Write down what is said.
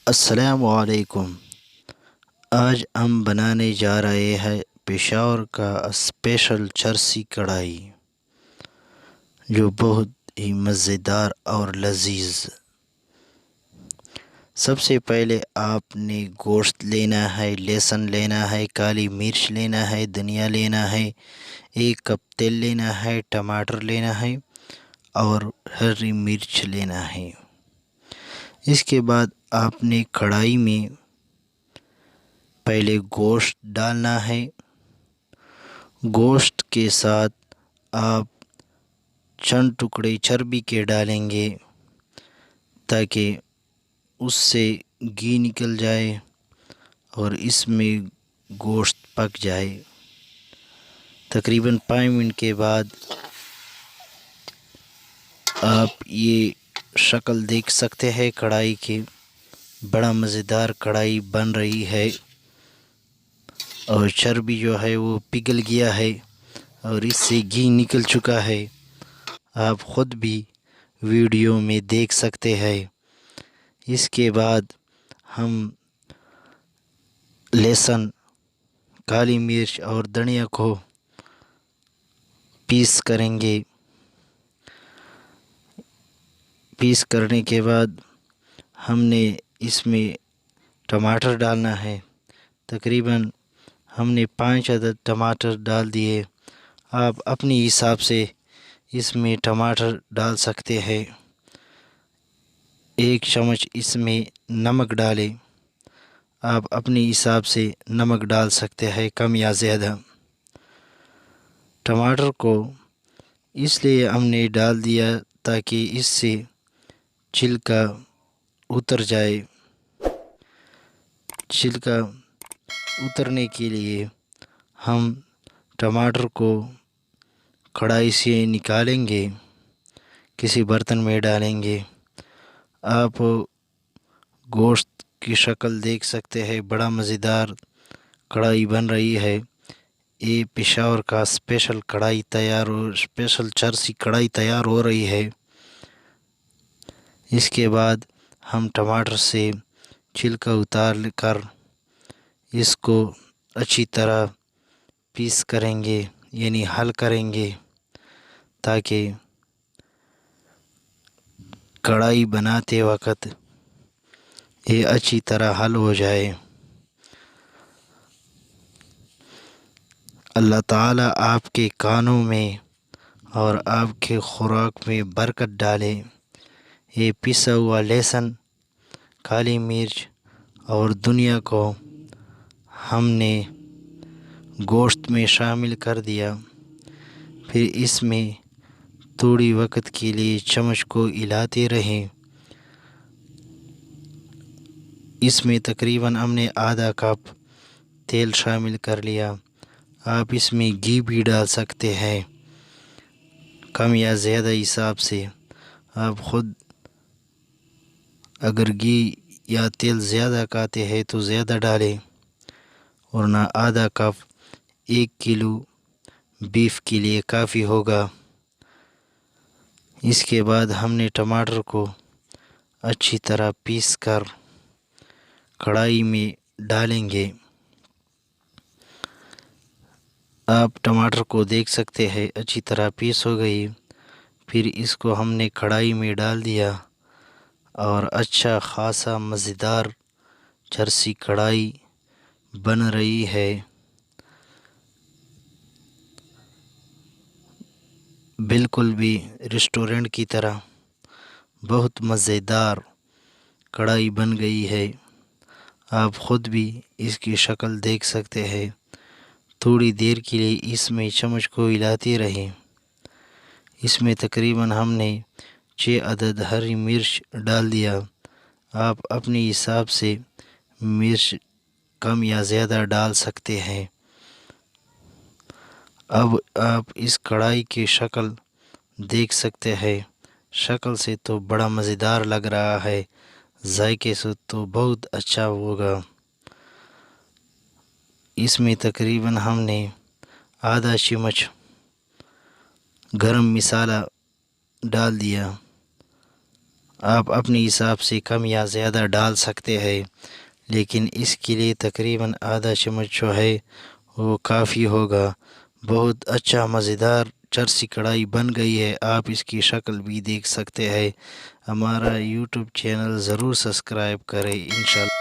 السلام علیکم۔ آج ہم بنانے جا رہے ہیں پشاور کا اسپیشل چرسی کڑھائی، جو بہت ہی مزیدار اور لذیذ۔ سب سے پہلے آپ نے گوشت لینا ہے، لہسن لینا ہے، کالی مرچ لینا ہے، دھنیا لینا ہے، 1 کپ تیل لینا ہے، ٹماٹر لینا ہے اور ہری مرچ لینا ہے۔ اس کے بعد آپ نے کڑھائی میں پہلے گوشت ڈالنا ہے۔ گوشت کے ساتھ آپ چند ٹکڑے چربی کے ڈالیں گے تاکہ اس سے گھی نکل جائے اور اس میں گوشت پک جائے۔ تقریباً 5 منٹ کے بعد آپ یہ شکل دیکھ سکتے ہیں کڑھائی کی، بڑا مزیدار کڑھائی بن رہی ہے اور چربی جو ہے وہ پگھل گیا ہے اور اس سے گھی نکل چکا ہے۔ آپ خود بھی ویڈیو میں دیکھ سکتے ہیں۔ اس کے بعد ہم لہسن، کالی مرچ اور دھنیا کو پیس کریں گے۔ پیس کرنے کے بعد ہم نے اس میں ٹماٹر ڈالنا ہے۔ تقریباً ہم نے 5 عدد ٹماٹر ڈال دیے۔ آپ اپنی حساب سے اس میں ٹماٹر ڈال سکتے ہیں۔ 1 چمچ اس میں نمک ڈالیں۔ آپ اپنی حساب سے نمک ڈال سکتے ہیں، کم یا زیادہ۔ ٹماٹر کو اس لیے ہم نے ڈال دیا تاکہ اس سے چھلکا اتر جائے۔ چھلکا اترنے کے لیے ہم ٹماٹر کو کڑھائی سے نکالیں گے، کسی برتن میں ڈالیں گے۔ آپ گوشت کی شکل دیکھ سکتے ہیں، بڑا مزیدار کڑھائی بن رہی ہے۔ یہ پشاور کا اسپیشل کڑھائی اسپیشل چرسی کڑھائی تیار ہو رہی ہے۔ اس کے بعد ہم ٹماٹر سے چھلکا اتار کر اس کو اچھی طرح پیس کریں گے، یعنی حل کریں گے تاکہ کڑھائی بناتے وقت یہ اچھی طرح حل ہو جائے۔ اللہ تعالیٰ آپ کے کانوں میں اور آپ کے خوراک میں برکت ڈالے۔ یہ پسا ہوا لہسن، کالی مرچ اور دھنیا کو ہم نے گوشت میں شامل کر دیا۔ پھر اس میں تھوڑی وقت کے لیے چمچ کو ہلاتے رہیں۔ اس میں تقریباً ہم نے آدھا کپ تیل شامل کر لیا۔ آپ اس میں گھی بھی ڈال سکتے ہیں، کم یا زیادہ حساب سے۔ آپ خود اگر گھی یا تیل زیادہ کھاتے ہیں تو زیادہ ڈالیں، ورنہ آدھا کپ 1 کلو بیف کے لیے کافی ہوگا۔ اس کے بعد ہم نے ٹماٹر کو اچھی طرح پیس کر کڑھائی میں ڈالیں گے۔ آپ ٹماٹر کو دیکھ سکتے ہیں اچھی طرح پیس ہو گئی۔ پھر اس کو ہم نے کڑھائی میں ڈال دیا اور اچھا خاصا مزیدار چرسی کڑھائی بن رہی ہے۔ بالکل بھی ریسٹورنٹ کی طرح بہت مزیدار کڑھائی بن گئی ہے۔ آپ خود بھی اس کی شکل دیکھ سکتے ہیں۔ تھوڑی دیر کے لیے اس میں چمچ کو ہلاتے رہیں۔ اس میں تقریباً ہم نے 6 عدد ہری مرچ ڈال دیا۔ آپ اپنی حساب سے مرچ کم یا زیادہ ڈال سکتے ہیں۔ اب آپ اس کڑھائی کی شکل دیکھ سکتے ہیں۔ شکل سے تو بڑا مزیدار لگ رہا ہے، ذائقے سے تو بہت اچھا ہوگا۔ اس میں تقریباً ہم نے آدھا چمچ گرم مسالہ ڈال دیا۔ آپ اپنے حساب سے کم یا زیادہ ڈال سکتے ہیں، لیکن اس کے لیے تقریباً آدھا چمچ جو ہے وہ کافی ہوگا۔ بہت اچھا مزیدار چرسی کڑھائی بن گئی ہے، آپ اس کی شکل بھی دیکھ سکتے ہیں۔ ہمارا یوٹیوب چینل ضرور سبسکرائب کریں انشاءاللہ۔